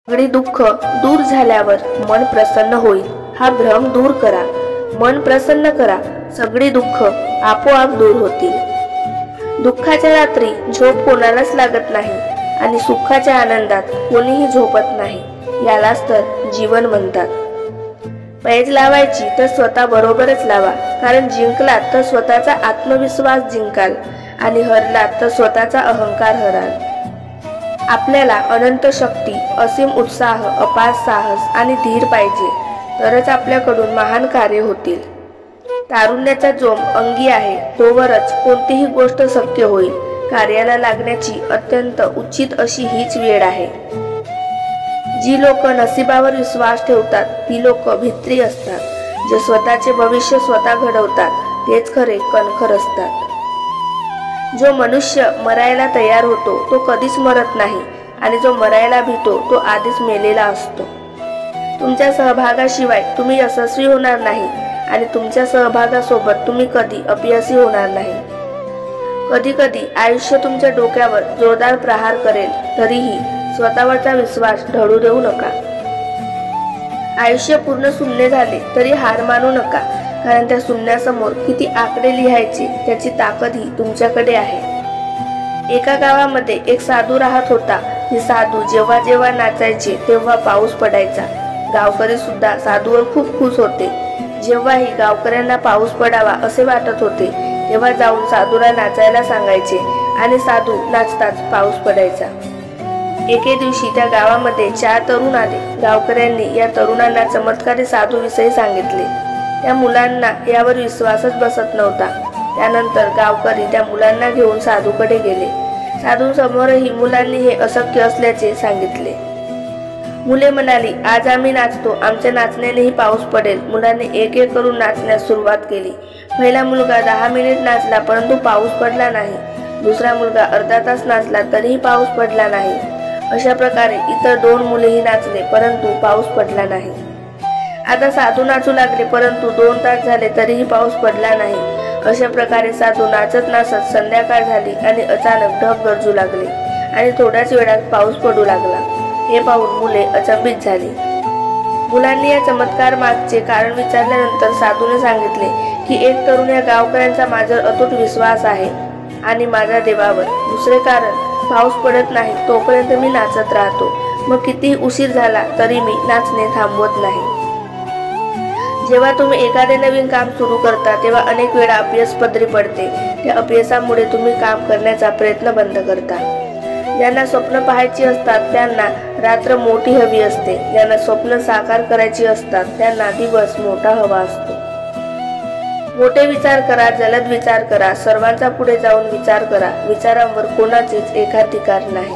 सगळी दुःख दूर झाल्यावर मन प्रसन्न होईल हा भ्रम दूर करा। मन प्रसन्न करा, सगळी दुःख आपोआप दूर होतील। दुःखाच्या रात्री झोप कोणालाच लागत नाही आणि सुखाच्या आनंदात कोणीही झोपत नाही। यालाच तर जीवन म्हणतात। पैज लावायची तर स्वतः बरोबरच लावा, कारण जिंकलात तर स्वतःचा आत्मविश्वास जिंकाल आणि हरलात तर स्वतःचा अहंकार हराल। आपल्याला अनंत शक्ती, असीम उत्साह, अपार साहस आणि धीर पाहिजे, तरच आपल्याकडून महान कार्य होतील। तारुण्याचा जोम अंगी आहे तोवरच कोणतीही गोष्ट शक्य होईल। कार्याला लागण्याची अत्यंत उचित अशी हीच वेळ आहे। जी लोक नशिबावर विश्वास ठेवतात ती लोक भित्री असतात। जे स्वतःचे भविष्य स्वतः घडवतात तेच खरे कणखर असतात। जो मनुष्य मरायला तयार होतो तो कधीच मरत नाही आणि जो मरायला भीतो तो आधीच मेलेला असतो। तुमच्या सहभागाशिवाय तुम्ही यशस्वी होणार नाही आणि तुमच्या सहभागासोबत तुम्ही कधी अपयशी होणार नाही। कधी कधी आयुष्य तुमच्या डोक्यावर जोरदार प्रहार करेल, तरीही स्वतःवरचा विश्वास ढळू देऊ नका। आयुष्य पूर्ण शून्य झाले तरी हार मानू नका, कारण त्या शून्यासमोर किती आकडे लिहायचे त्याची ताकदही तुमच्याकडे आहे। एका गावामध्ये एक साधू राहत होता। हे साधू जेव्हा जेव्हा नाचायचे तेव्हा पाऊस पडायचा। गावकरी सुद्धा साधूवर खूप खुश होते। जेव्हाही गावकऱ्यांना पाऊस पडावा असे वाटत होते तेव्हा जाऊन साधूला नाचायला सांगायचे आणि साधू नाचताच पाऊस पडायचा। एके दिवशी त्या गावामध्ये 4 तरुण आले। गावकऱ्यांनी या तरुणांना चमत्कारी साधूविषयी सांगितले। त्या मुलांना यावर विश्वासच बसत नव्हता। त्यानंतर गावकरी त्या मुलांना घेऊन साधूकडे गेले। साधूंसमोरही मुलांनी हे अशक्य असल्याचे सांगितले। मुले म्हणाली, आज आम्ही नाचतो, आमच्या नाचण्यानेही पाऊस पडेल। मुलांनी एक एक करून नाचण्यास सुरुवात केली। पहिला मुलगा 10 मिनिट नाचला परंतु पाऊस पडला नाही। दुसरा मुलगा अर्धा तास नाचला तरीही पाऊस पडला नाही। अशा प्रकारे इतर 2 मुलेही नाचले परंतु पाऊस पडला नाही। आता साधू नाचू लागले परंतु 2 तास झाले तरीही पाऊस पडला नाही। अशा प्रकारे साधू नाचत नाचत संध्याकाळ झाली आणि अचानक ढग गरजू लागले आणि थोड्याच वेळात पाऊस पडू लागला। हे पाहून मुले अचंबित झाली। मुलांनी या चमत्कार मागचे कारण विचारल्यानंतर साधूने सांगितले की एक तरुण या गावकऱ्यांचा माझ्यावर अतूट विश्वास आहे आणि माझ्या देवावर। दुसरे कारण, पाऊस पडत नाही तोपर्यंत मी नाचत राहतो, मग कितीही उशीर झाला तरी मी नाचणे थांबवत नाही। जेव्हा तुम्ही एखादे नवीन काम सुरू करता तेव्हा अनेक वेळा अपयश पदरी पडते। त्या अपयशामुळे तुम्ही काम करण्याचा प्रयत्न बंद करता। ज्यांना स्वप्न पाहायची असतात त्यांना रात्र मोठी हवी असते। ज्यांना स्वप्न साकार करायची असतात त्यांना दिवस मोठा हवा असतो। मोठे विचार करा, जलद विचार करा, सर्वांचा पुढे जाऊन विचार करा। विचारांवर कोणाचेच एकाधिकार नाही।